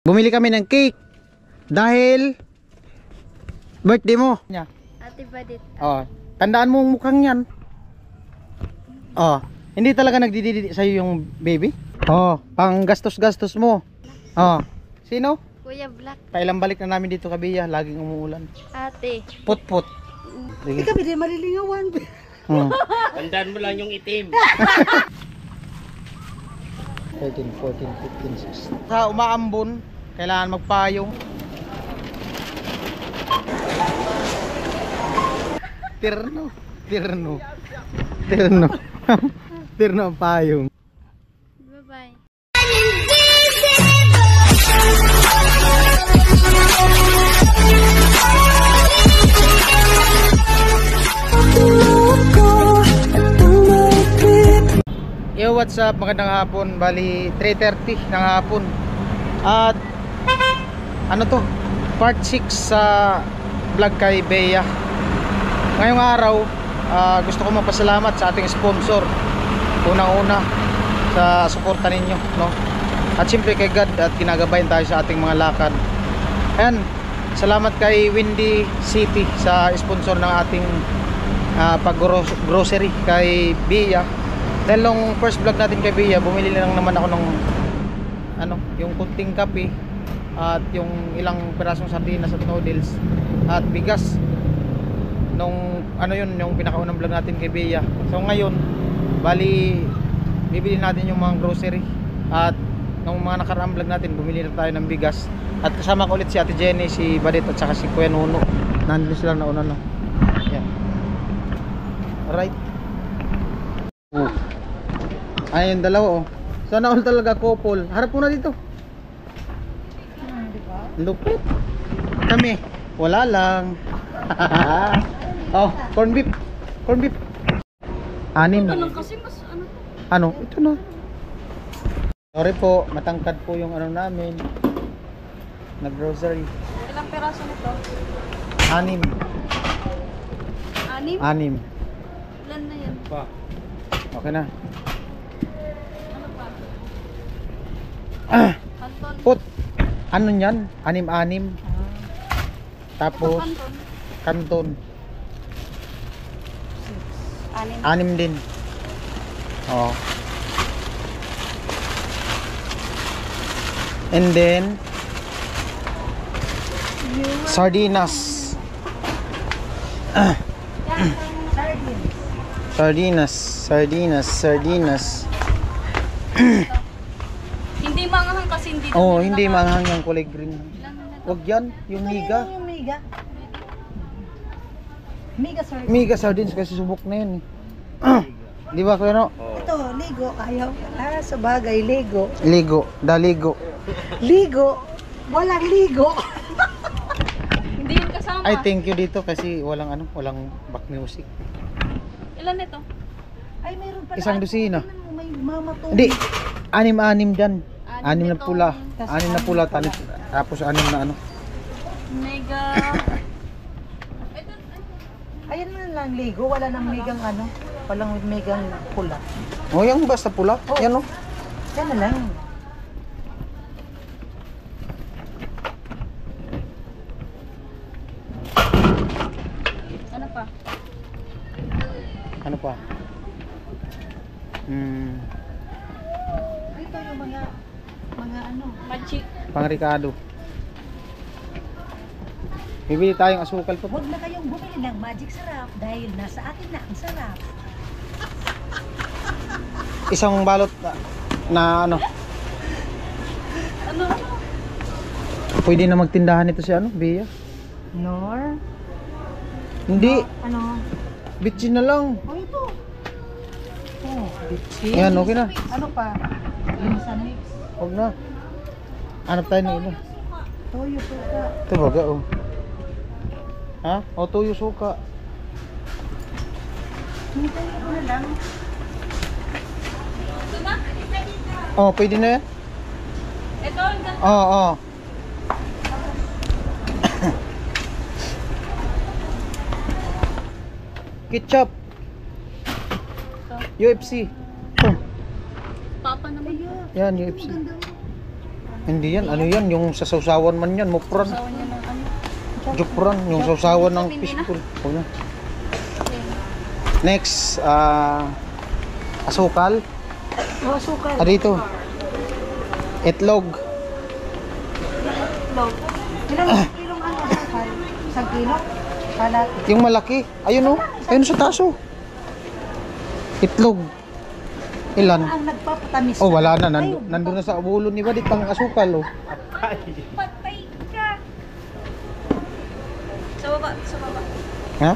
Bumili kami ng cake dahil birthday mo. Ate Badit. Oh, tandaan mo ang mukhang yan. Oh, hindi talaga nagdididi sa'yo yung baby? Oh, pang gastos-gastos mo. Oh, sino? Kuya Black. Pailang balik na namin dito Kabiya, laging umuulan. Ate. Put-put. Hindi kami din malilingawan. Tandaan mo lang yung itim. 13, 14, 15, 16. Sa umaambon, kailangan magpayong. Tirno. Tirno ang payong. Bye-bye. Yo, what's up? Magandang hapon. Bali 3:30 ng hapon. At ano to? Part 6 sa vlog kay Bea. Ngayong araw, gusto ko magpasalamat sa ating sponsor. Unang-una sa suporta ninyo, no? At siyempre kay God at kinagabayan tayo sa ating mga lakad. Ayan, salamat kay Windy City sa sponsor ng ating pag-grocery kay Bea. Dahil nung first vlog natin kay Bea, bumili lang naman ako ng yung kunting kape at yung ilang pirasong sardinas at noodles at bigas. Nung yung pinakaunang vlog natin kay Bea. So ngayon, bali bibili natin yung mga grocery. At nung mga nakaraang vlog natin, bumili na tayo ng bigas. At kasama ko ulit si Ate Jenny, si Badit at saka si Kuya Nuno. Nandun sila na una, no? Yan. Alright. Ayun, dalawa, oh. Sana all talaga couple. Harap mo na dito. Lupit. Kami, wala lang. Oh, corn beef. Corn beef. Anim. Kasi mas Ano? Ito na. Sorry po, matangkad po yung namin. Nag-grocery. Ilang peraso nito? Anim. Anim? Anim. Ilan na yan? Okay na. Ano pa? Kanton. Put. Ano yan? Anim-anim. Tapos kanton. Anim. Anim din. Oh. And then sardinas. Sardinas. Hindi manghang kasi hindi. Oh, hindi manghang yung kulay green. Ilan na to? Wag yan, yung miga. Yung miga. Miga, sir. Miga sardines kasi subok na yun. Di ba Kuya No? Ito, ligo. Ayaw. Sa bagay, ligo. Ligo, daligo. Ligo. Walang ligo. Hindi yun kasama. Ay, thank you dito kasi walang back music. Ilan nito? Ay, meron pala. Isang dosina. May mama to. Hindi, anim dyan. Anim na nitong- pula. Anim na pula, tapos anim na Mega. Ayan na lang, ligo. Wala nang megang Walang megang pula. Oh, yung basta pula. Yan, oh. Yan na lang. Ano pa? Ano pa? Ito yung mga Magic. Pang-Ricardo. Bibili tayong asukal pa. Huwag na kayong bumili ng magic sarap dahil nasa akin na ang sarap. Isang balot na Ano? pwede na magtindahan ito si Bea. Nor? Hindi, Ano? bitchin na lang. Oh, ito. Oh, bitchin. Yan, okay na. Ano pa? Yung sandwich. Huwag na. Hanap tayo ng iba. Toyo suka. Ito baga, oh. Ha? O, tuyo suka. Hintayin ko na lang. Oh, pwede na yan? Ito, ang ganda. Oo. Ketchup. UFC. Oh, Papa naman. yan, UFC. Hindi yan, ano yan, yung sa sausawan man yan, mupran. Sawan niya ng ano. Jupran, yung sausawan ng Hindi na. fishpool. Oh, yan. Next, asukal. Oh, sukal. Dito. Itlog. Itlog. Kilong ano, sukal? Isang kilo? Kalat. Yung malaki. Ayun oh. Ayun sa taso. Itlog. Ilan? Ang nagpapatamis. Oh, wala na. Nandun na sa ulo ni Badit ang asukal oh. Patay ka. Sa baba, sa baba. Ha?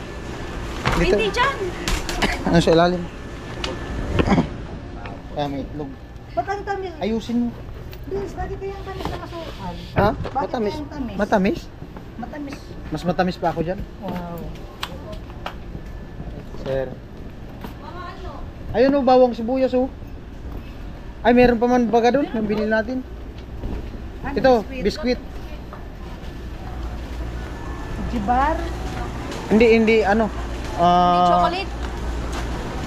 Dito. Hindi dyan. Ano sa ilalim? Kaya may itlog. Ba't ang tamis? Ayusin mo. Vince, bakit kayang tamis ng asukal? Ha? Bakit Matamis. kayang tamis? Matamis? Matamis. Mas matamis pa ako dyan. Wow. Sir. Ayun oh, bawang sibuyas oh. Ay, meron pa man baga doon yung binili natin. Ano, Ito, biskwit. Jibar. Hindi ano. Chocolate.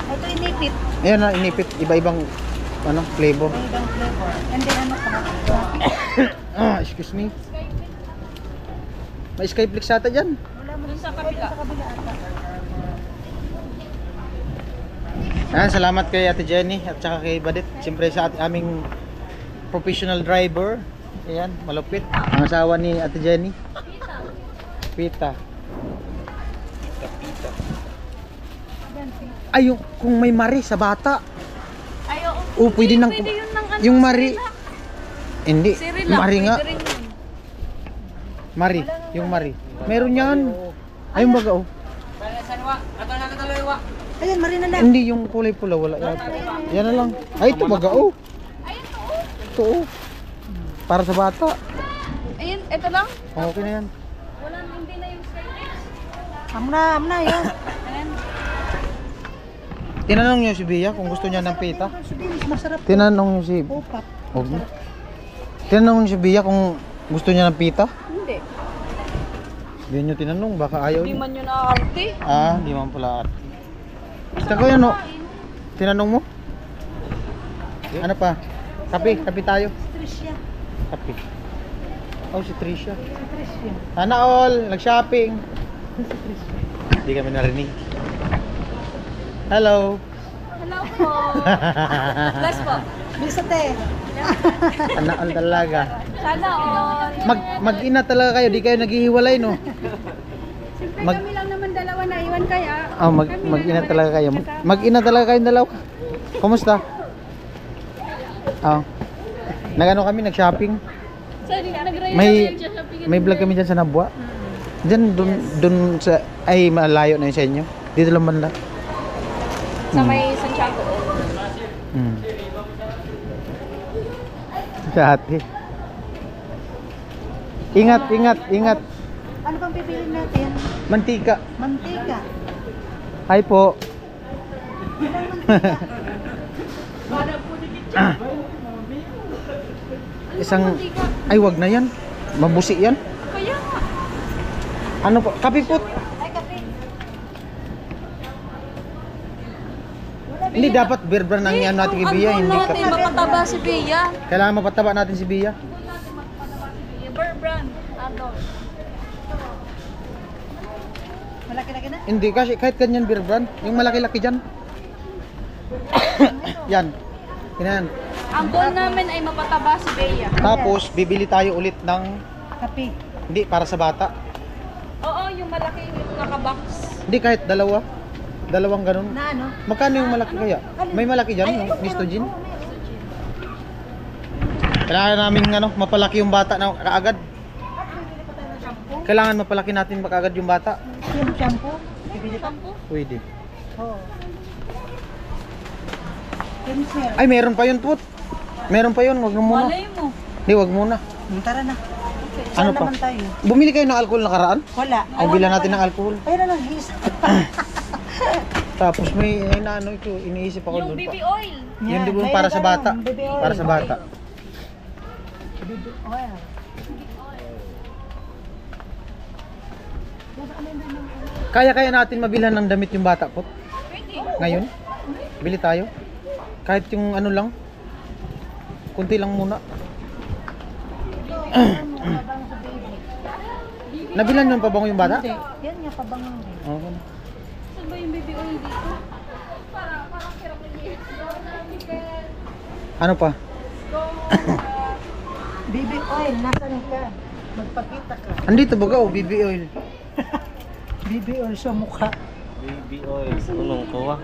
Ito inipit. Ayan na, inipit. Iba-ibang ano, flavor. May ibang flavor. And then ano pa? Excuse me. May Skyflix ata dyan. Wala mo Dun sa kabila. sa kabila ata. Ayan, salamat kay Ate Jenny at saka kay Badit. Siyempre sa aming professional driver. Ayan, malupit. Ang asawa ni Ate Jenny. Pita. Ay, kung may mari sa bata. Ay, oo. Oh, pwede nang Pwede yun ng ano. yung mari. Hindi, Sirilac. mari nga. Pwede rin yun. Mari, yung mari. Meron yan. Ayun baga oh. Ayan, marina na. Hindi yung kulay pula, wala yata. Yan na lang. Ay, ito baga oh. Ito oh. Para sa bata. Ayun, ito lang. Okay na yan. Wala, hindi na yung Skyflix. Amna, yun. Ayan. Tinanong niyo si Bia kung gusto niya ng pita. Masarap. Tinanong niyo si Opak. Tinanong niyo si Bia kung gusto niya ng pita. Hindi. Hindi niyo tinanong, baka ayaw Hindi niyo. man yun nakakarte. Hindi man pala ate. Saka yan o. Tinanong mo? Ano pa? Kape tayo. Tricia. Kape. Oh, si Tricia. Tricia. Sana all, nag-shopping. Hindi kami narinig. Hello. Hello po. Bless po. Bisate. Sana all talaga. Sana all. Mag-ina talaga kayo, di kayo naghihiwalay no? Kami lang naman dalawa na iwan kaya. Mag-ina talaga kayo. Mag-ina talaga kayong dalawa. Kumusta? Nag-ano kami, nag-shopping. Sorry, nag-rayo May vlog kami dyan sa Nabwa. Dyan, dun sa, ay malayo na yun sa inyo. Dito lang banda. Sa may Santiago. Sa ate. Ingat. Ano bang pipiliin natin? Mantika. Mantika. Hi po. Isang, ay wag na yan. Mabusi yan. Kaya nga. Ano po? Kape po. Ay, kape. Hindi dapat beer brand ang yan natin kay Bia. Hindi natin kape. mapataba si Bea. Kailangan mapataba natin si Bia. Bear brand. Ano? Malaki-laki na. Hindi kasi kahit ganyan beer brand. Yung malaki-laki dyan. Yan. Yan. Ang goal namin ay mapataba si Bea. Tapos bibili tayo ulit ng Kape. hindi para sa bata. Oo, yung malaki yung nakabox. Hindi kahit dalawa. Dalawang ganun. Na ano? Magkano yung malaki kaya? May malaki dyan, no? Nistogin. Kailangan namin mapalaki yung bata na kaagad. Kailangan mapalaki natin kaagad yung bata. Yung shampoo. Bibili pa. Pwede. Oo. Kinsel. Ay, meron pa yun, Put. Meron pa yun, wag mo muna. Malay mo. Hindi, wag muna. Tara na. Ano Saan pa? naman tayo? Bumili kayo ng alcohol nakaraan? Wala. Ay, bilan natin ng alcohol. Ayun na lang, his. Tapos may ano ito, iniisip ako Yung doon BB pa. oil. Yun di ba para sa bata? Para sa bata. Baby oil. Kaya natin mabilhan ng damit yung bata, Put. Pwede. Ngayon? Bili tayo. Kahit yung ano lang. Kunti lang muna. Pabango sa baby. Nabilan yung pabango yung bata? Hindi. Yan nga, pabango rin. Okay. Saan ba yung baby oil dito? Ano pa? Baby oil, nasan ka? Magpakita ka. Andito baga oh, BB oil. Baby oil sa mukha. Baby oil. Unong kuha.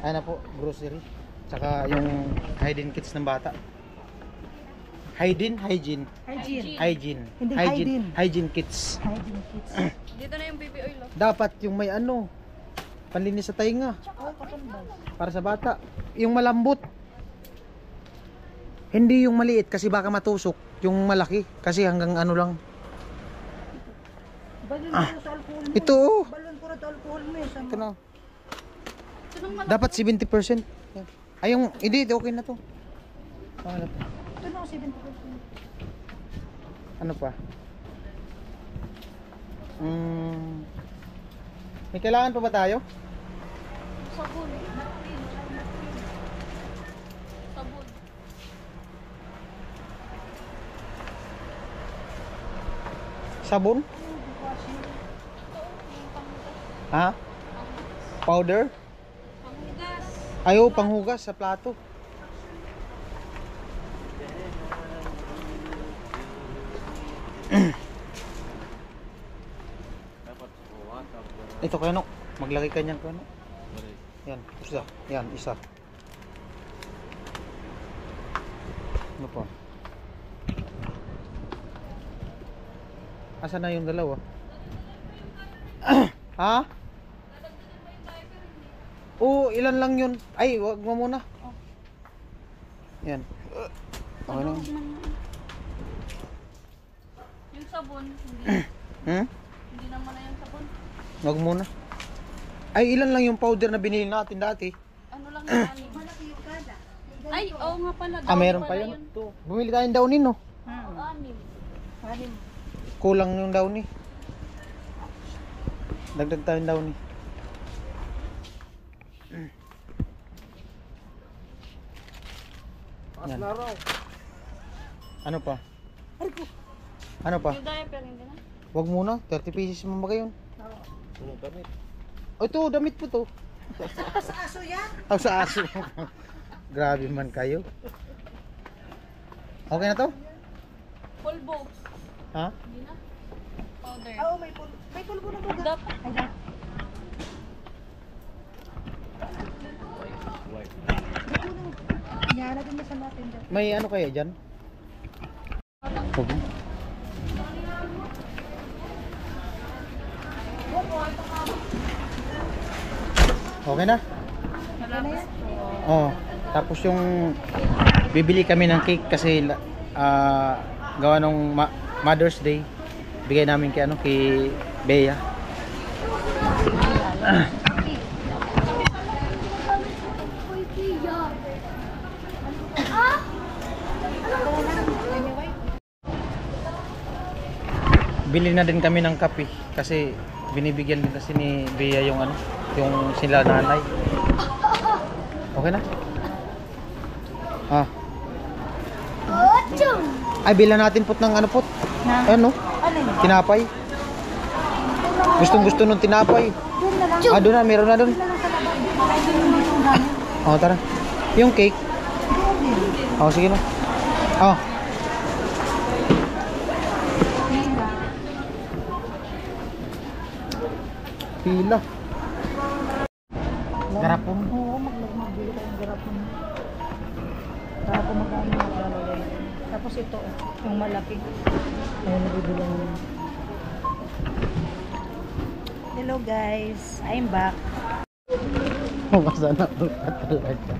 Ano po, grocery. Tsaka yung hygiene kits ng bata. Hygiene. Hygiene. Hindi hygiene. Hygiene kits. Hygiene kits. Dito na yung baby oil. Oh. Dapat yung may ano, panlinis sa tainga. Oh, katambal. Para sa bata. Yung malambot. Hindi yung maliit kasi baka matusok. Yung malaki kasi hanggang ano lang. Balon ko sa alcohol mo. Ito oh. Balon ko sa alcohol mo. Ito na. Dapat 70%. Yan. Ay yung, hindi, okay na to. Okay na to. Ito na, 70%. Ano pa? May kailangan pa ba tayo? Sabon. Sabon. Sabon? Ha? Powder? Panghugas. Ayaw, panghugas sa plato. Ito kaya no, maglagay ka niyan kaya no. Yan, isa. Yan, isa. Ano pa? Asa na yung dalawa? Ha? Oo, ilan lang yun? Ay, wag mo muna. Yan. Okay na. Yung sabon, hindi. Hindi naman na yung sabon. Wag muna. Ay, ilan lang yung powder na binili natin dati? Ano lang yung anim. Ay, oo nga pala. Ah, meron pa yun. Bumili tayong downy, no? Anim. Kulang yung downy. Dagdag tayong downy. Yan. Ano pa? Ano pa? Yung diaper, hindi na. Wag muna, 30 pieces mo ba yun? Unong damit. Oh, ito, damit po to. Sa aso yan? Oh, sa aso. Grabe man kayo. Okay na to? Pulbo. Ha? Hindi na. Powder. Oo, may pulbo na buga. Dapat. Yan, natin na sa natin dyan. May ano kaya dyan? Okay. Okay na? Salamat. Oh, tapos yung bibili kami ng cake kasi gawa nung Mother's Day. Bigay namin kay ano, kay Bea. Bili na din kami ng kape kasi binibigyan din kasi ni Bea yung ano, yung sila nanay. Okay na? Ah. Ay, bilan natin pot ng ano pot? Ano? Ano yun? Tinapay. Gustong gusto nung tinapay. Doon na lang. Ah, doon na, meron na doon. Doon na lang sa labas. Kahit yung dito ang gamit. Oh, tara. Yung cake. Oh, sige na. Oh. Pila. Garapon. Oo, magbili tayong garapon. Garapon magkano maglalagay. Tapos ito, yung malaki. Ayun, nabibilang yun. Hello guys, I'm back. Masa na talaga.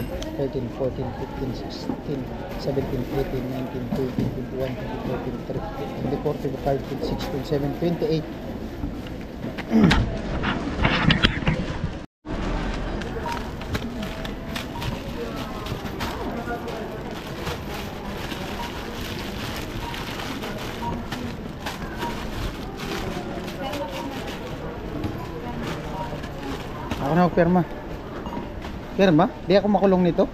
13, 14, 15, 16, 17, 18, 19, 20, 21, 22, 23, 24, 25, 26, 27, 28. Ako na magpirma. Pirma? Di ako makulong nito?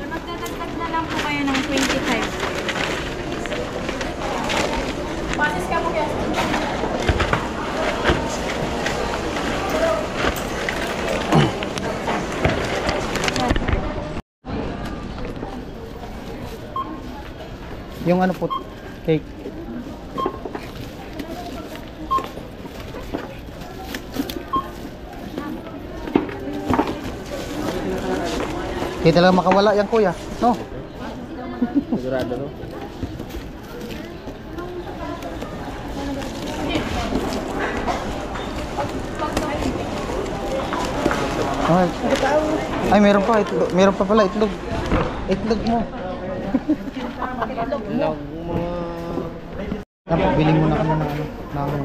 Magdadagdag na lang po kayo ng 25. Pasis ka po yan. Yung ano po, cake. Hindi talaga makawala yan kuya, no? Sigurado no? Ay, meron pa itlog. Meron pa pala itlog. Itlog mo. Ilang mga... Tapos biling mo na kami ng ano, ng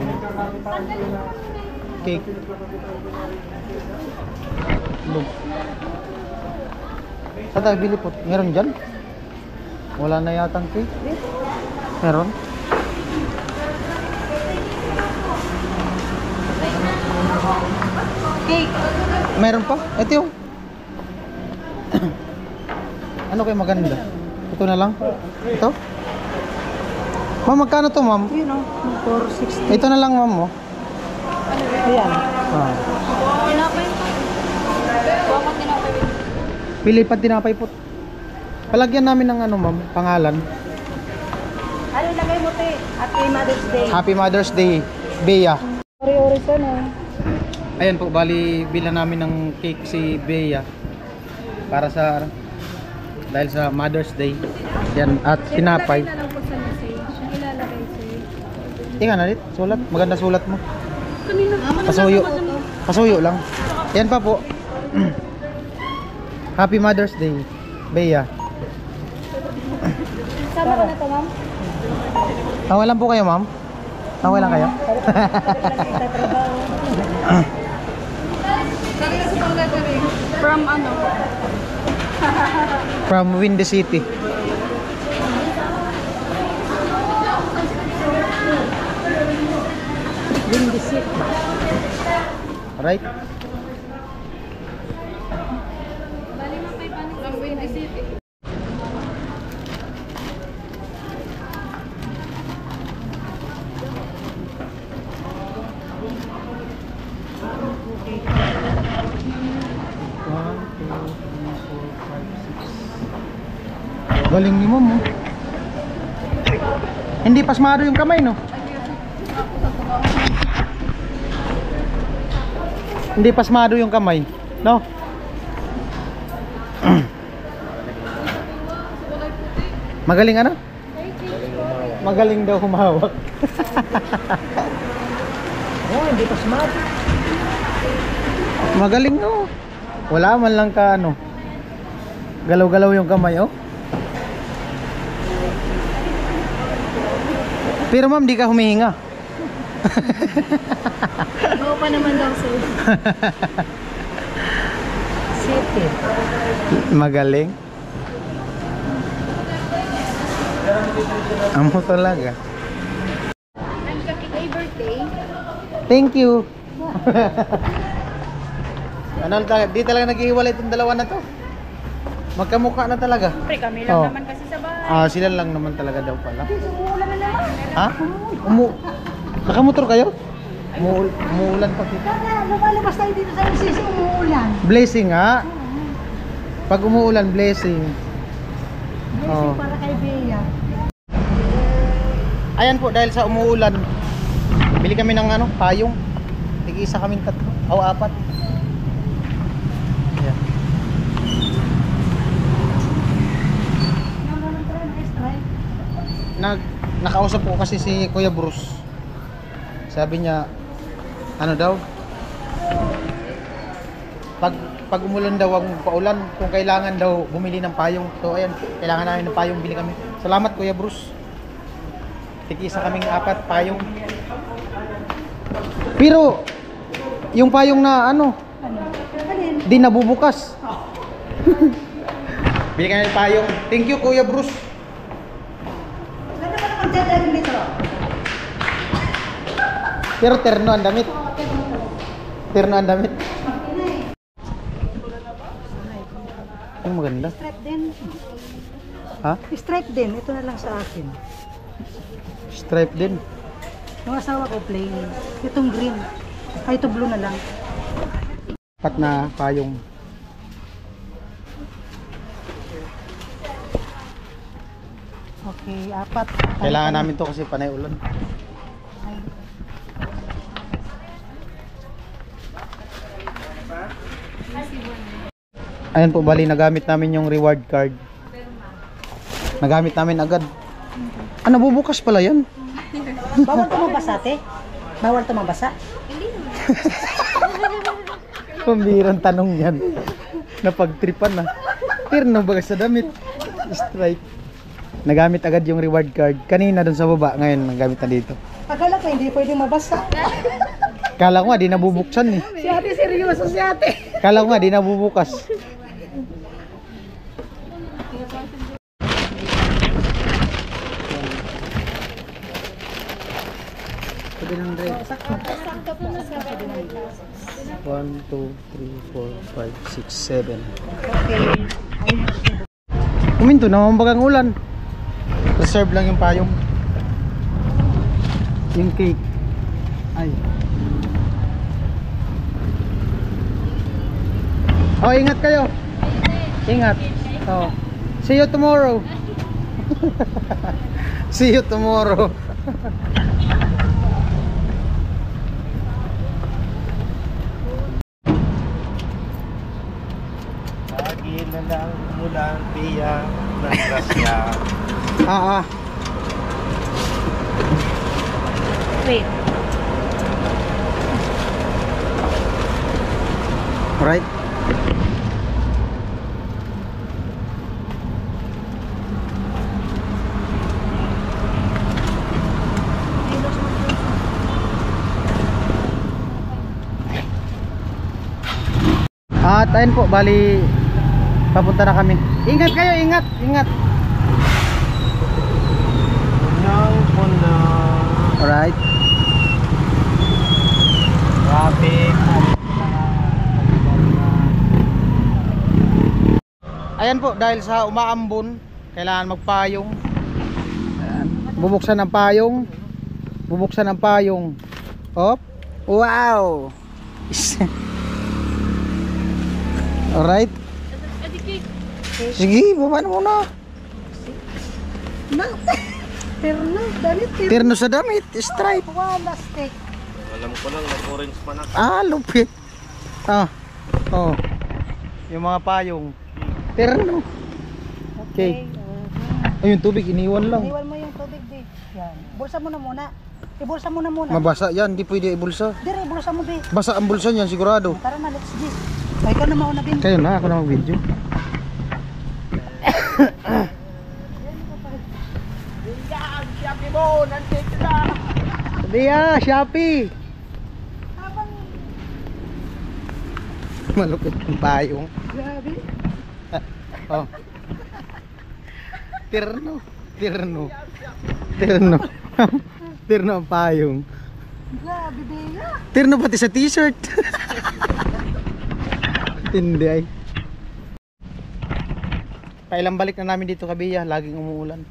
cake. Itlog. Saan tayo bili po? Meron dyan? Wala na yatang cake. Meron? Cake. Meron pa? Ito yung ano kayo maganda? Ito na lang? Ito? Ma'am, magkano to ma'am? Yun o, 460. Ito na lang ma'am mo. Ayan. Ah. Tinapay po. Bakit tinapay po? Pili pa tinapay po. Palagyan namin ng ano ma'am, pangalan. Ano lagay mo, te? Happy Mother's Day. Happy Mother's Day, Bea. Ori-ori sa no. Ayan po, bali bilan namin ng cake si Bea para sa dahil sa Mother's Day. Yan at tinapay. Ilalagay na lang po sa message. Ilalagay sa'yo. Tingnan na rin, sulat, maganda sulat mo. Kanina. Pasuyo. Pasuyo lang. Yan pa po. Happy Mother's Day, Bea. Sama ko na to, ma'am. Tawa lang po kayo, ma'am. Tawa lang kayo. From ano? From Windy City. Windy City. Alright? From Windy City. Galing ni ma'am, oh. Hindi pasmado yung kamay, no? Hindi pasmado yung kamay, no? Magaling ano? Magaling daw humawak. Oh, hindi pa smart. Magaling, no? Wala man lang ka ano. Galaw-galaw yung kamay, oh. Pero ma'am, di ka humihinga. Oo pa naman daw sir. City. Magaling. Amo talaga. Ay, birthday. Thank you. Ano talaga, di talaga naghihiwalay itong dalawa na to. Magkamukha na talaga. Siyempre, kami lang Oh. naman kasi sa bahay. Sila lang naman talaga daw pala. Umuulan na naman. Ha? Nakamotor kayo? Umuulan pa dito. Lumalabas tayo dito sa LCC, umuulan. Blessing ha? Pag umuulan, blessing. Blessing Oh. para kay Bea. Ayan po, dahil sa umuulan, bili kami ng ano, payong. Tig-isa kaming tatlo, o apat. Ayan. Nakausap ko kasi si Kuya Bruce. Sabi niya, ano daw? Pag umulan daw, ang paulan, kung kailangan daw bumili ng payong. So ayan, kailangan namin ng payong, bili kami. Salamat Kuya Bruce. Tig-isa kaming apat payong. Pero yung payong na ano, di nabubukas. Bili kami ng payong. Thank you Kuya Bruce. Ano ba naman dyan dito? Pero terno ang damit. Terno ang damit. Ang maganda. Stripe din. Ha? Stripe din. Ito na lang sa akin. Stripe din. Yung asawa ko plain. Itong green. Ay, ito blue na lang. Apat na payong. Okay, apat. Kailangan namin to kasi panay ulan. Ayan po, bali nagamit namin yung reward card. Nagamit namin agad. Nabubukas pala yan. Bawal ito mabasa, te? Bawal ito mabasa? Pambirang tanong yan. Napagtripan na. Tirno baga sa damit. Stripe. Nagamit agad yung reward card. Kanina dun sa baba, ngayon nagamit na dito. Akala ko hindi pwede mabasa. Kala ko nga di nabubuksan eh. Si ate seryoso si ate. Kala ko nga di nabubukas. Sabi ng red. 1, 2, 3, 4, 5, 6, 7. Kuminto naman bagang ulan. Reserve lang yung payong. Yung cake. Ay. Oh, ingat kayo. Ingat. Oh. See you tomorrow. See you tomorrow. Lagi na lang mula Bea ng grasya. Wait. Alright. At ayun po, bali papunta na kami. Ingat kayo, ingat, ingat. Nang puna. Alright. Traffic. Ayan po, dahil sa umaambon, kailangan magpayong. Ayan. Bubuksan ang payong. Bubuksan ang payong. Hop. Wow. Alright. Sige, baba na muna. Terno. Terno, dalit. Terno sa damit, stripe. Wala stick. Alam ko lang, nag-orange pa na. Ah, lupit. Ah. Oh. Yung mga payong. Terno. Okay. Ayun, tubig iniwan lang. Iwan mo yung tubig, di. Yan. Bulsa mo na muna. Ibulsa mo na muna. Mabasa yan, hindi pwede ibulsa. Dire, ibulsa mo, di. Basa ang bulsa niyan sigurado. Tara na, let's go. Ay, ikaw na mauna, Bin. Kayo na, ako na mag-video. Dia, Shopee. Malupit ang payong. Grabe. Oh. Terno. Terno. Terno. Terno ang payong. Grabe, Bea. Terno pati sa t-shirt. Hindi ay. Kailang balik na namin dito Kabiya, laging umuulan.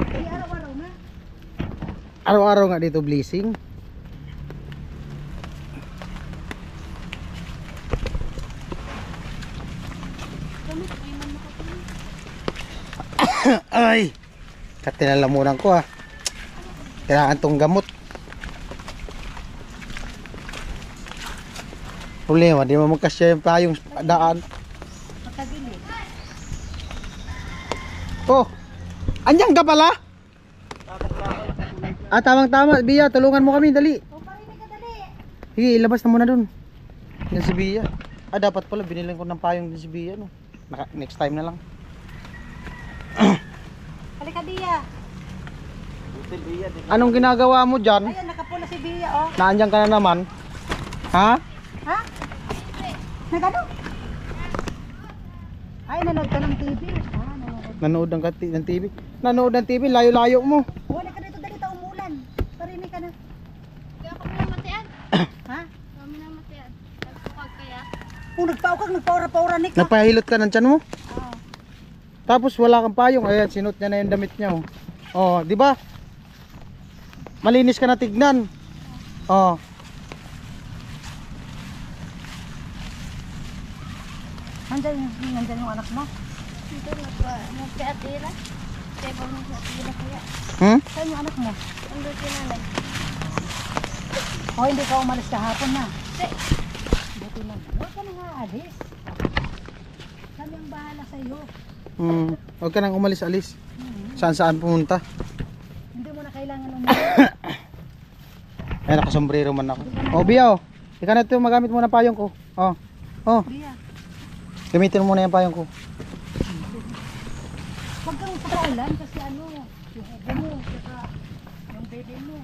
Ay, araw-araw na. Araw-araw nga dito blessing. Ay, katinalamunan ko kailangan tong gamot. Problema, di mo magkasya yung payong daan. Matagili. Oh, andiyan ka pala? Ah, tamang-tama, Bia, tulungan mo kami, dali. O, parinig ka, dali. Sige, ilabas na muna dun. Yan si Bia. Ah, dapat pala, binilan ko ng payong din si Bia, no? Next time na lang. Halika, Bea. Anong ginagawa mo dyan? Ayan, nakapula si Bea, oh. Naandyan ka na naman? Ha? Ha? Nagano? Ay, nanood ka ng TV. Ah, nanood. Nanood ng TV. Nanood ng TV, layo-layo mo. Wala ka dito, dali, umulan. Parinig ka na. Kaya kami namatian. Ha? Kami namatian. Nagpukag kaya. Kung nagpaura-paura ni ka. Napahilot ka ng tiyan mo? Oo. Tapos wala kang payong. Ayan, sinot niya na yung damit niya. Oh, oh di ba? Malinis ka na tignan. Oh. Nandyan yung anak mo. Dito nagpiatira. Kaya ba nagpiatira kaya? Hmm? Saan yung anak mo? Ando kinanay. O, hindi ka umalis kahapon na. Hindi. Buti na. Huwag ka nang aalis. Kami ang bahala sa'yo. Huwag ka nang umalis-alis. Saan-saan pumunta. Hindi mo na kailangan umalis. Ay, nakasombrero man ako. Oh, Bia, oh. Ika na ito, magamit mo na payong ko. Oh. Oh, Bia, gamitin mo na yung payong ko. huwag kang pagkaulan kasi ano, yung ego mo, saka yung baby mo.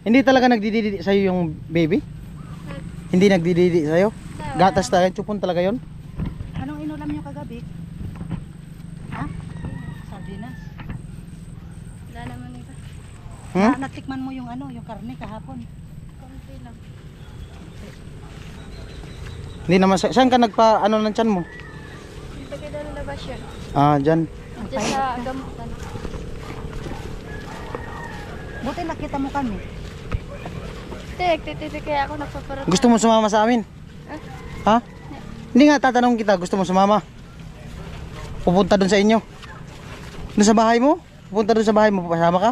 Hindi talaga nagdididi sa'yo yung baby? Hindi nagdididi sa'yo? Gatas talaga, chupon talaga yon. Anong inulam niyo kagabi? Ha? Sardinas. Wala naman ito. Hmm? Natikman mo yung ano, yung karne kahapon. Konti lang. Hindi naman, saan ka nagpa, ano ng tiyan mo? Dito kayo daw nalabas yun. Ah, dyan. Diyan sa gamutan. Buti nakita mo kami. Titi kaya ako nagpaparata. Gusto mo sumama sa amin? Ha? Hindi nga, tatanong kita, gusto mo sumama? Pupunta doon sa inyo? Doon sa bahay mo? Pupunta doon sa bahay mo, pasama ka?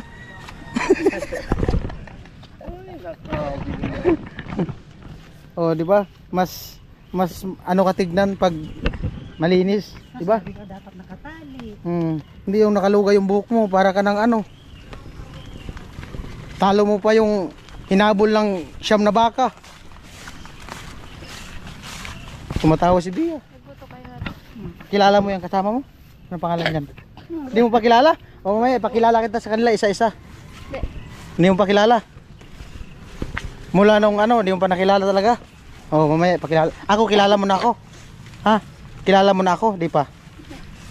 Oh, di ba? Mas ano katignan pag malinis, di ba? Sabi ka dapat nakatali. Hindi yung nakalugay yung buhok mo para ka ng ano. Talo mo pa yung hinabol ng siyam na baka. Tumatawa si Bia. Nagbuto kayo natin. Kilala mo yung kasama mo? Anong pangalan niyan? Hindi mo pa kilala? O mamaya, pakilala kita sa kanila isa-isa. Hindi. Hindi mo pa kilala? Mula nung ano, hindi mo pa nakilala talaga? O mamaya, pakilala. Ako, kilala mo na ako. Ha? Kilala mo na ako? Di pa?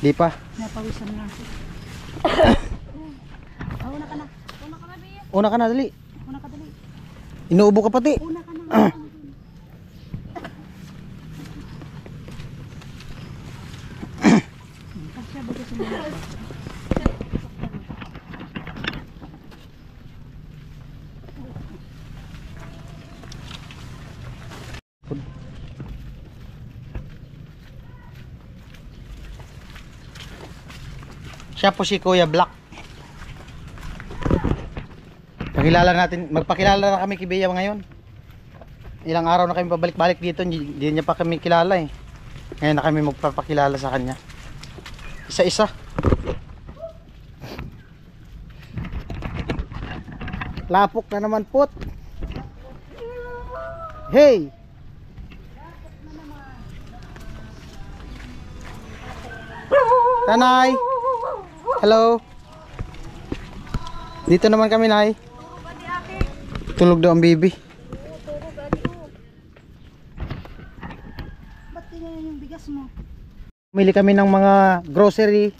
Di pa? Napawisan na ako. Una ka na. Una ka na, Bia. Una ka na, dali. Una ka dali. Inuubo ka pati. Una ka na. Kasya ba kasi mo? Siya po si Kuya Black. Magpakilala na kami kay Bea ngayon. Ilang araw na kami pabalik-balik dito, hindi niya pa kami kilala eh. Ngayon na kami magpapakilala sa kanya. Isa-isa. Lapok na naman pot. Hey! Nanay! Hello! Dito naman kami, Nay. Tulog daw ang baby. Ba't ganyan yung bigas mo? Bumili kami ng mga grocery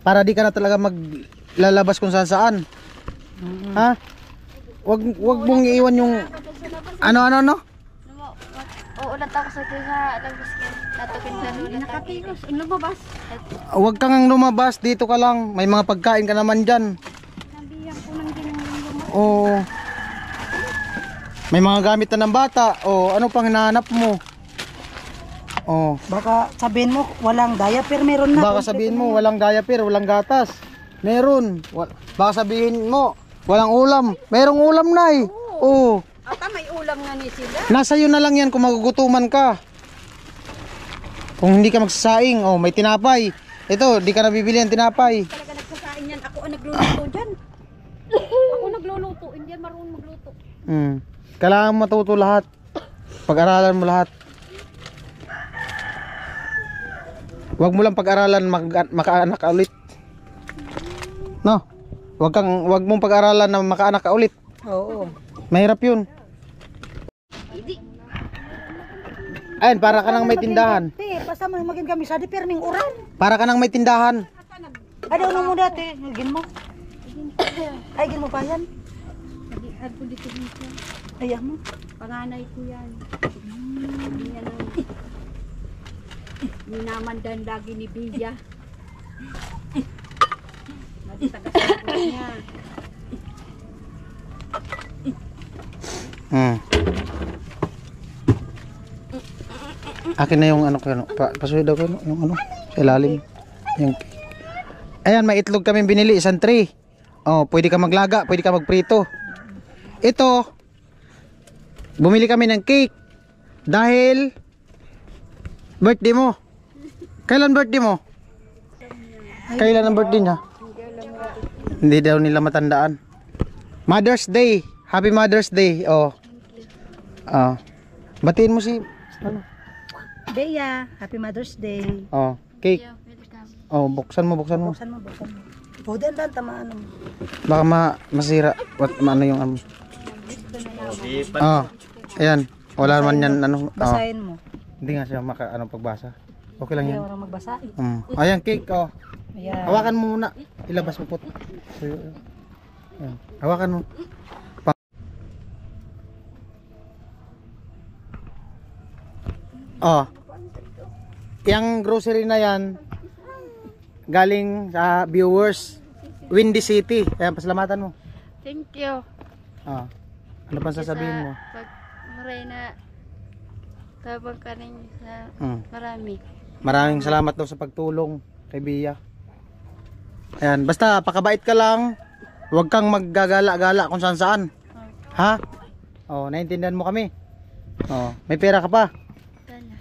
para di ka na talaga maglalabas kung saan saan. Ha? Wag mong iiwan yung ano? Uulat ako sa labas ko. Natukin sa lulat. Nakatigos. Lumabas. Wag kang lumabas, dito ka lang. May mga pagkain ka naman dyan. Nabiyak ko ng ginagawa. Oo. May mga gamit na ng bata. O ano pang hinahanap mo? Oh. Baka sabihin mo, walang diaper, meron na. Baka sabihin mo walang diaper, walang gatas. Meron. Baka sabihin mo walang ulam. Merong ulam, Nay. Oo. Ata may ulam nga ni sila. Nasa iyo na lang yan kung magugutuman ka. Kung hindi ka magsasaing, oh, may tinapay. Ito, di ka nabibili ng tinapay. Talaga nagsasain yan. Ako ang nagluluto dyan. Ako nagluluto. Hindi yan marunong magluto. Kailangan matuto lahat. Pag-aralan mo lahat. Huwag mo lang pag-aralan makaanak ka ulit. No? Huwag mong pag-aralan na makaanak ka ulit. Oo. Mahirap 'yun. Ayun, para ka nang may tindahan. Basta mo maging kami sa diaper ning uran. Para ka nang may tindahan. Ano mo dati? Gin mo. Ay, gin mo pa yan? Nag-add ko dito. Ayaw mo. Panganay ko yan. Yan ang minamandan lagi ni Bea. Magtagas ko niya. Akin na yung ano ko, pasuyo daw ko yung ano, sa ilalim. Yung ayan, may itlog kami binili, isang tray. Oh, pwede ka maglaga, pwede ka magprito. Ito, bumili kami ng cake dahil birthday mo. Kailan birthday mo? Kailan ang birthday niya? Hindi daw nila matandaan. Mother's Day. Happy Mother's Day. Oh. Batiin mo si ano? Bea, Happy Mother's Day. Oh, cake. Welcome. Oh, buksan mo. Buksan mo. O, dan, tamaan mo. Baka masira. Ano yung ano. Oh, ayan. Wala man yan ano. Basahin mo. Hindi nga siya pagbasa. Okay lang Hindi yan. orang magbasa. Ayan, cake. Oh. Ayan. Hawakan mo muna. Ilabas mo po. Ayan. Hawakan mo. Oh. Yang grocery na yan galing sa viewers Windy City. Ayan, pasalamatan mo. Thank you. Oh. Ano pang sasabihin mo? Pag maray na tabang ka rin sa marami. Maraming salamat daw sa pagtulong kay Bea. Ayan, basta pakabait ka lang. Huwag kang maggagala-gala kung saan saan. Ha? Oh, naiintindihan mo kami. Oh, may pera ka pa. Sana.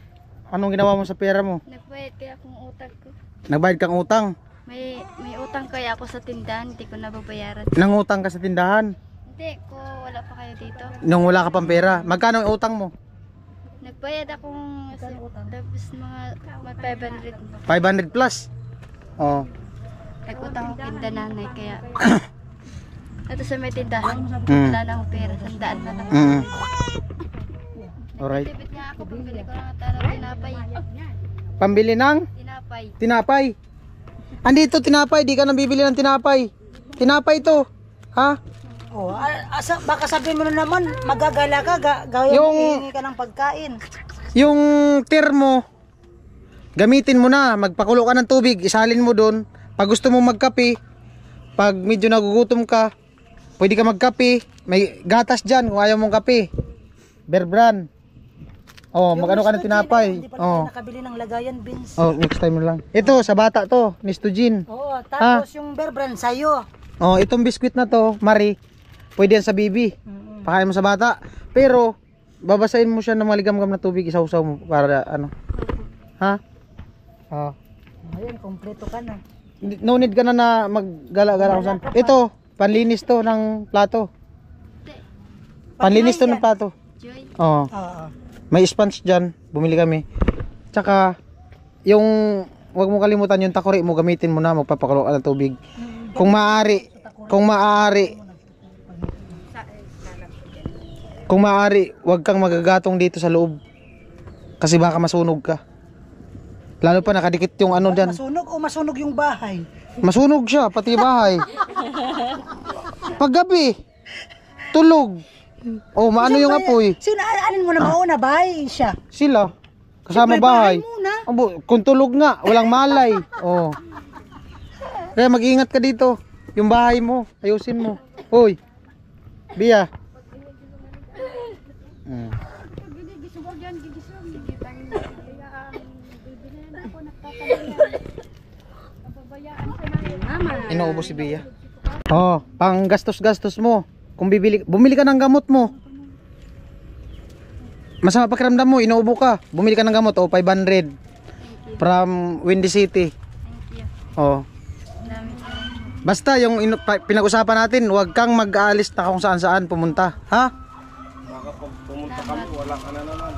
Anong ginawa mo sa pera mo? Nagbayad kaya akong utang ko. Nagbayad kang utang. May utang kaya ako sa tindahan, hindi ko nababayaran. Nangutang ka sa tindahan. Hindi ko, wala pa kayo dito. Nung wala ka pang pera. Magkano ang utang mo? Nagbayad akong tapos mga 500. 500 plus. Oh. Nagutang ako kinda nanay kaya ito sa may tindahan. Mm. Wala na akong pera, sandaan na lang. Alright. Nagtitipid nga ako, pambili ko lang at tinapay. Pambili ng Tinapay. tinapay. Andito tinapay, di ka nang bibili ng tinapay. Tinapay to. Ha? Oh, baka sabihin mo na naman, magagala ka, gawin Yung- ka ng pagkain. Yung termo, gamitin mo na. Magpakulo ka ng tubig, isalin mo doon. Pag gusto mo magkape, pag medyo nagugutom ka, pwede ka magkape. May gatas dyan kung ayaw mong kape. Bear Brand. Oh, magano ka ng tinapay. Hindi pa Oh. nakabili ng lagayan beans. Oh, next time na lang. Ito, sa bata to, Nistogene. Oo, tapos yung Bear Brand sa'yo. Oh, itong biskwit na to, Marie, pwede yan sa bibi. Pakain mo sa bata. Pero, babasahin mo siya ng maligam-gam na tubig, isaw-saw mo para ano. Ha? Oh. Ayun, kompleto ka na. No need ka na maggala-gala kung saan. Ito, panlinis to ng plato. Panlinis to ng plato. Joy. Oo. Oo. May sponge dyan, bumili kami. Tsaka, yung, wag mo kalimutan yung takuri mo, gamitin mo na, magpapakulo ka ng tubig. Kung maaari, wag kang magagatong dito sa loob. Kasi baka masunog ka. Lalo pa nakadikit yung ano dyan. Masunog o masunog yung bahay? Masunog siya, pati bahay. Paggabi, tulog. Oh, maano yung apoy? Sinaanin mo na mauna, bahay siya. Sila. Kasama Siyempre, bahay. muna. Kung tulog nga, walang malay. Oh. Kaya mag-ingat ka dito. Yung bahay mo, ayusin mo. Hoy. Bia. Inuubos si Bia. Oh, pang gastos-gastos mo. Kung bumili ka ng gamot mo. Masama pakiramdam mo, inuubo ka. Bumili ka ng gamot, 500 from Windy City. Oh. Basta yung pinag-usapan natin, huwag kang mag-aalis na kung saan-saan pumunta, ha? Baka pag pumunta kami, wala ka na naman.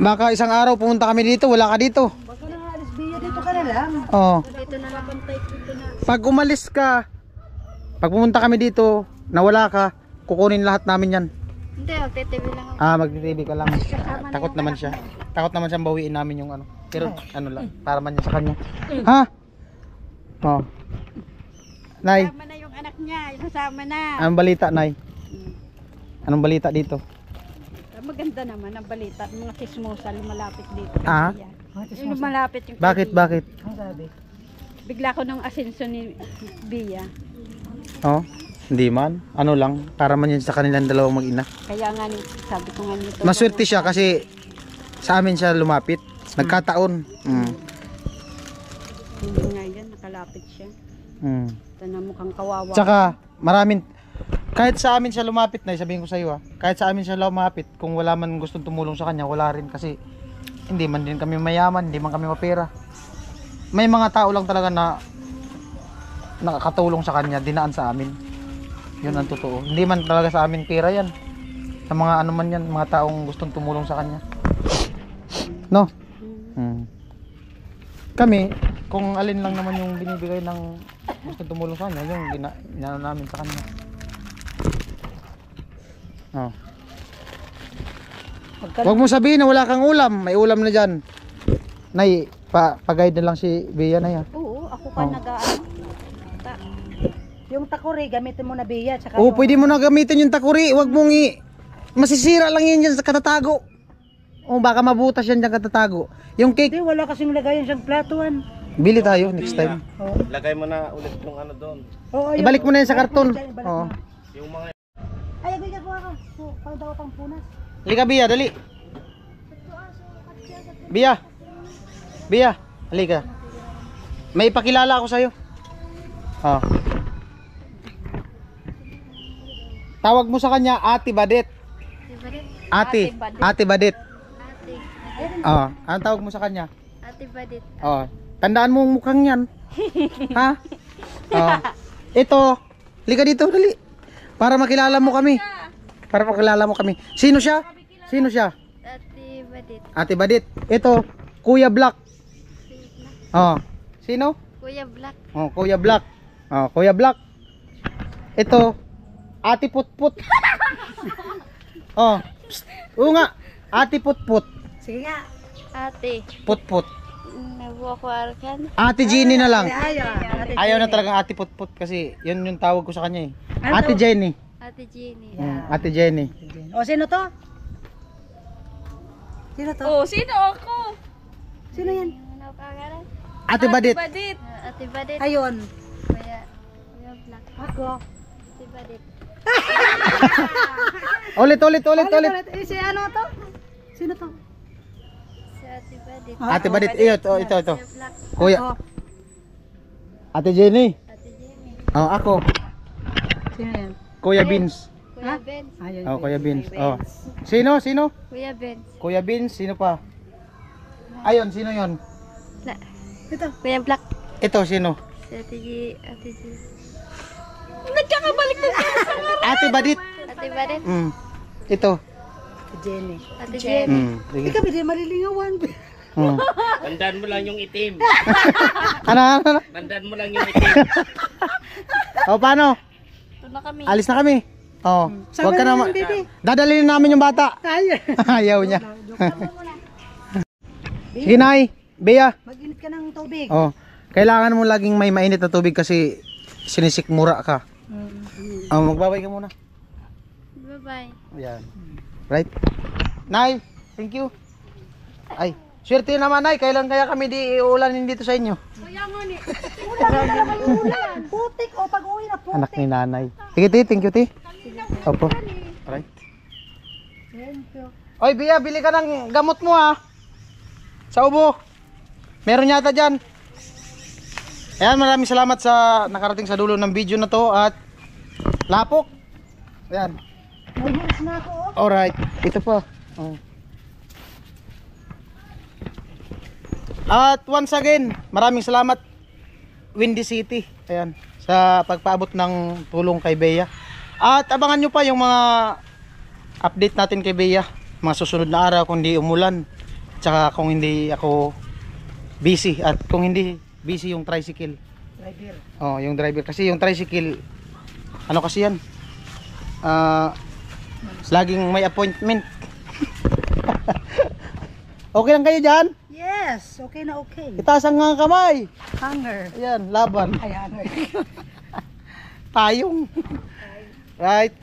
Baka isang araw pumunta kami dito, wala ka dito. Baka na alis Bia, dito ka na lang. Oh. Dito na lang bantay dito na. Pag umalis ka, pag pumunta kami dito, nawala ka, kukunin lahat namin yan. Hindi, magte-TV lang ako. Mag-TV ka lang. Takot naman siya. Takot naman siyang bawiin namin yung ano. Pero ano lang, para man niya sa kanya. Ha? Oh. Nay, Kasama na yung anak niya, isasama na. anong balita, Nay? Anong balita dito? Maganda naman ang balita, mga chismosa lumalapit dito. Ah? Yung lumalapit yung Bakit, bakit? Ang sabi? Bigla ko ng asenso ni Bia. Oh, hindi man. Ano lang, para man yun sa kanilang dalawang mag-ina. Kaya nga sabi ko nga nito. Maswerte siya kasi sa amin siya lumapit. Nagkataon. Hindi nga yan, nakalapit siya. Ito na mukhang kawawa. Tsaka, kahit sa amin siya lumapit, na sabihin ko sa iyo, kahit sa amin siya lumapit, kung wala man gustong tumulong sa kanya, wala rin kasi hindi man din kami mayaman, hindi man kami mapera. May mga tao lang talaga na nakakatulong sa kanya, dinaan sa amin. Yun ang totoo. Hindi man talaga sa amin pera yan. Sa mga ano man yan, mga taong gustong tumulong sa kanya. No? Kami, kung alin lang naman yung binibigay ng gustong tumulong sa kanya, yung ginano namin sa kanya. Oh. Huwag mo sabihin na wala kang ulam. May ulam na dyan. Nay, pag-guide na lang si Bea na yan. Oo, ako pa yung takuri, gamitin mo na Bea. Tsaka Oo, pwede mo na gamitin yung takuri. Huwag mong masisira lang yan dyan sa katatago. O baka mabutas yan dyan katatago. Yung cake, Hindi, wala kasing lagayan siyang platuan. bili tayo next time. Lagay mo na ulit yung ano doon. Oo, Ibalik mo na yan sa karton. Ibalik Oo. mo. Yung mga Ay, Bea, kuha ka. Pag daw pang punas. Halika Bea, dali. Bea. Bea, halika. May ipakilala ako sa'yo. Oh. Tawag mo sa kanya, Ate Badet. Ate Ate Badit. Ate Badet. Ate. Oh, anong tawag mo sa kanya? Ate Badit. Oh, tandaan mo ang mukhang yan. Ha? Oh. Ito, halika dito, dali. Para makilala mo kami. Para makilala mo kami. Sino siya? Sino siya? Ate Badit. Ate Badit. Ito, Kuya Black. Oh. Sino? Kuya Black. Oh, Kuya Black. Oh, Kuya Black. Ito, Ate Putput. Oh. Psst. Oo nga. Ate Putput. Sige nga. Ate. Putput. Nabuha ko arkan. Ate Jenny na lang. Ayaw. Ayaw na talagang Ate Putput kasi yun yung tawag ko sa kanya eh. Ano Ate to? Jenny. Ate Jenny. Ate Jenny. O, sino to? Sino to? Oh, sino ako? Sino yan? Ano ka garan? Ate Badit. Badit. Ate Badit. Ayun. Kuya Black. Ako. Ate Badit. Ulit. Eh, si ano to? Sino to? Si Ate Badit. Ate Badit. Ito. Kuya Black. Kuya. Ako. Ate Jenny. Ate Jenny. Oh, ako. Sino yan? Kuya Beans. Kuya Benz. Ayun. Oh, Kuya Beans. Oh. Sino? Sino? Kuya Benz. Kuya Beans, sino pa? Ayun, sino 'yon? Ito. Kuya Black. Ito sino? Si Ate G. Ate G. Ate Badit. Ate Baret. Ito. Jenny. Ate Jenny. Sige. Ikaw, hindi malilingawan. Tandaan mo lang yung itim. Ano? Tandaan mo lang yung itim. Oh, paano? Ito na kami. Alis na kami. Oh, wag ka na baby. dadalhin namin yung bata. Tayo. Ayaw niya. Sige, Nay. Bea. Mag-init ka ng tubig. Oh, kailangan mo laging may mainit na tubig kasi sinisikmura ka. Oh, magbabay ka muna. Bye-bye. Ayan. Right? Nay, thank you. Ay, swerte naman, Nay. Kailan kaya kami di uulanin dito sa inyo? Putik o pag-uwi na putik. Anak ni Nanay. Sige, Ti. Thank you, Ti. Opo. Right. Thank you. Oy, Bia, bili ka ng gamot mo, ha. Sa ubo. Meron yata dyan. Ayan, maraming salamat sa nakarating sa dulo ng video na to at lapok. Ayan. Nag-inis na ako. Alright. Ito pa. Oh. At once again, maraming salamat Windy City. Ayan. Sa pagpaabot ng tulong kay Bea. At abangan nyo pa yung mga update natin kay Bea. Mga susunod na araw kung hindi umulan. Tsaka kung hindi ako busy. At kung hindi busy yung tricycle. Driver. Oh, yung driver. Kasi yung tricycle, ano kasi yan? Laging may appointment. Okay lang kayo dyan? Yes, okay na okay. Itaas ang mga kamay. Hanger. Ayan, laban. Ay, hanger. Tayong. Right.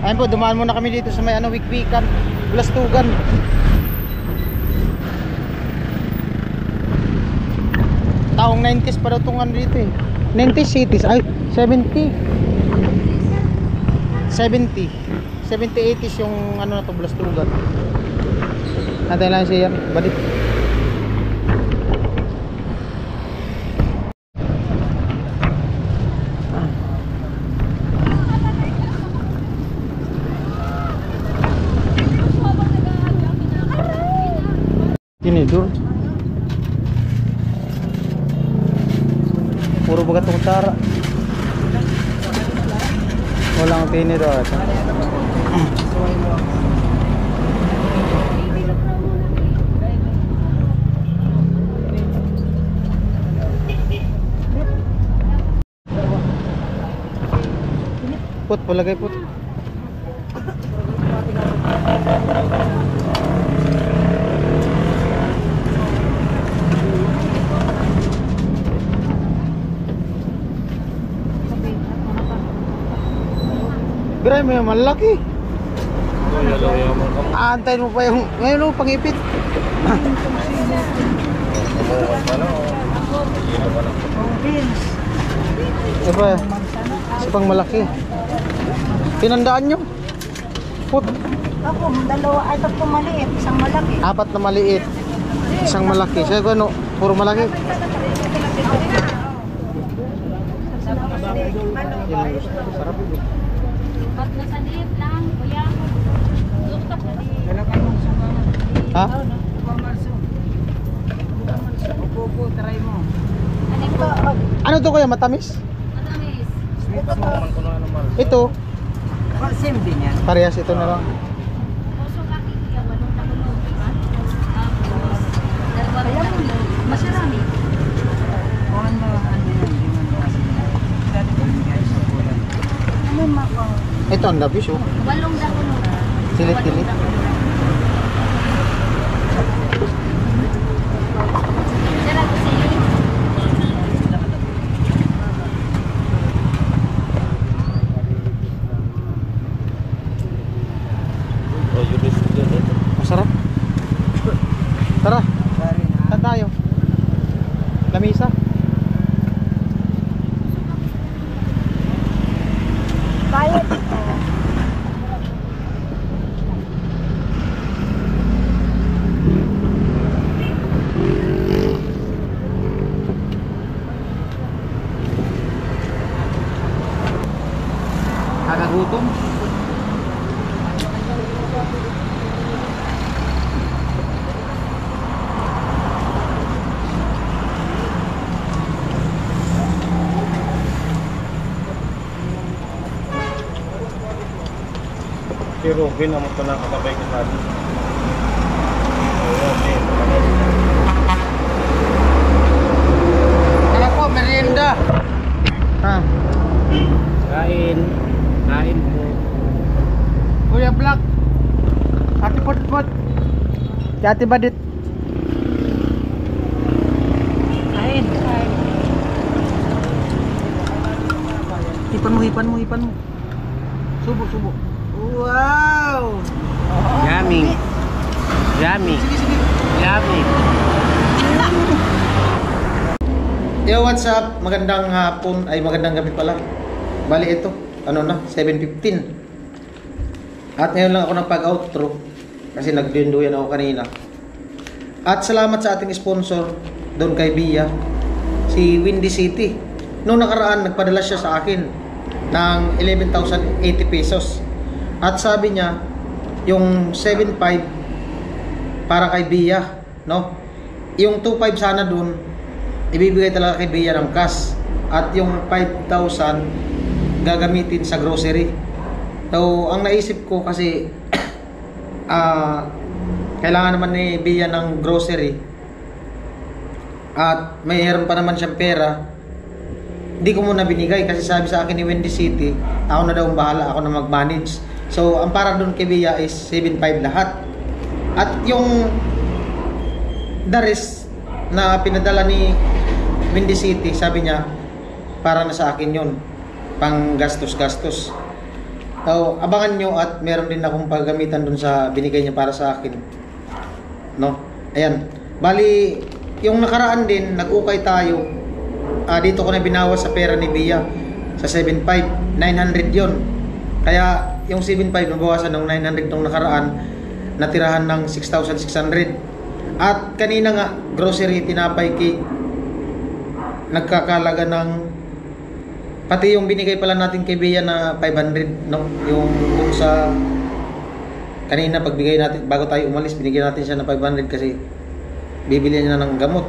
Ayun po, dumaan muna kami dito sa may Wikwikan, Blastugan. Taong 90s pa daw itong ano dito eh. 90s cities, ay 70. 70, 80s yung ano na to, Blastugan. Natin lang siya, balik. Tinidor. Puro bagat ng tara. Walang tinidor. Put, palagay put. Biray mo yung malaki. Aantayin mo pa yung ngayon o pangipit. Beans. Diba? Isa pang malaki. Pinandaan nyo. Put. Ako, dalawa, ay tatlong maliit, isang malaki. Apat na maliit. Isang malaki. Siya ko ano, puro malaki. Sarap. Nasa diet lang, kuya. Luktak na diet. Dalakan mo sa Ha? Marso. Opo, try mo. Ano po? Ano to kuya, matamis? Matamis. Sweet Subukan sauce. ko na naman. Ito, Same din yan. parehas ito na lang. Puso kaki kuya, walong takulog, diba? Tapos, dalawa rin takulog. Masarap. O ano yan, hindi man kasi. Dati ko yung guys sa bulan. Ano mako? Ito ang labis oh. Walong takulog. Silit-silit. Sarap kasi yun. O, yun yun. Masarap. Tara, Sorry na. saan tayo? Lamisa? Bayad. Kakagutom. Si Robin, ang ito na kakabay ko sa atin. Robin. Kaya po, merienda. Ha? Kain. Kain po. Kuya Black. Ate Putput. Si Ate Badit. Kain. Hipan mo, hipan mo, hipan mo. Subo, subo. Wow! Yummy. Yummy. Sige, sige. Yummy. Yo, what's up? Magandang hapon, ay magandang gabi pala. Bali ito, ano na, 7:15. At ngayon lang ako nagpag-outro kasi nagdunduyan ako kanina. At salamat sa ating sponsor doon kay Bia, si Windy City. Noong nakaraan, nagpadala siya sa akin ng 11,080 pesos. At sabi niya, yung 7.5 para kay Bia, no? Yung 2.5 sana doon, ibibigay talaga kay Bia ng cash. At yung 5,000 gagamitin sa grocery. So, ang naisip ko kasi kailangan naman ni Bia ng grocery. At mayroon pa naman siyang pera. Hindi ko muna binigay kasi sabi sa akin ni Windy City, ako na daw ang bahala, ako na mag-manage. So, ang para doon kay Bia is 7.5 lahat. At yung the rest na pinadala ni Windy City, sabi niya, para na sa akin yun. Pang gastos-gastos. So, abangan nyo at meron din akong paggamitan doon sa binigay niya para sa akin. No? Ayan. Bali, yung nakaraan din, nag-ukay tayo. Dito ko na binawas sa pera ni Bia. Sa 7.5, 900 yon. Kaya, yung 7.5 nabawasan ng 900 nung nakaraan, natirahan ng 6,600. At kanina nga, grocery, tinapay, cake, nagkakalaga ng, pati yung binigay pala natin kay Bea na 500, no? Yung dun sa, kanina pagbigay natin, bago tayo umalis, binigyan natin siya ng 500 kasi bibili niya ng gamot.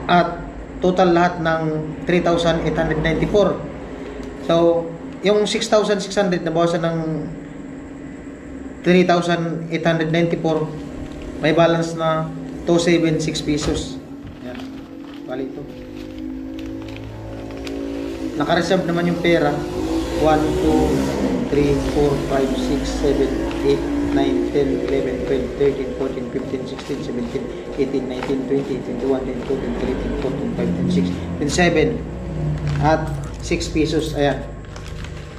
At total lahat ng 3,894. So, yung 6,600 nabawasan ng 3,894, may balance na 276 pesos. Yan. Bali ito. Naka-reserve naman yung pera. 1, 2, 3, 4, 5, 6, 7, 8, 9, 10, 11, 12, 13, 14, 15, 16, 17, 18, 19, 20, 21, 22, 23, 24, 25, 26, 27. At 6 pesos. Ayan.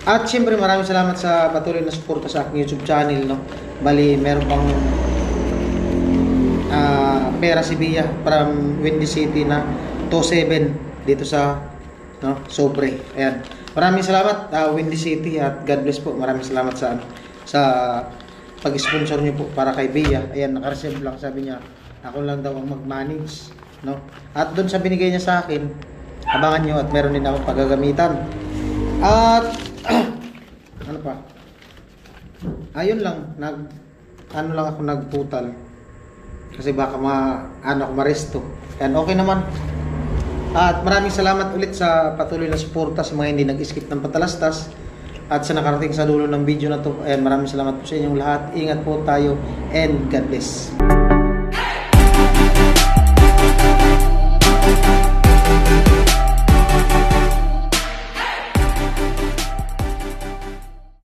At syempre maraming salamat sa patuloy na suporta sa aking YouTube channel, no. Bali meron pang pera si Bia from Windy City na 27 dito sa, no, Sobre. Ayan. Maraming salamat Windy City at God bless po. Maraming salamat sa pag-sponsor niyo po para kay Bia. Ayan, naka-reserve lang, sabi niya. Ako lang daw ang mag-manage, no. At doon sa binigay niya sa akin, abangan niyo at meron din akong paggagamitan. At ano pa? ayun lang, ano lang ako nagputal. Kasi baka ako maresto. Yan, okay naman. At maraming salamat ulit sa patuloy na suporta sa mga hindi nag-skip ng patalastas. At sa nakarating sa dulo ng video na to, ayan, maraming salamat po sa inyong lahat. Ingat po tayo and God bless.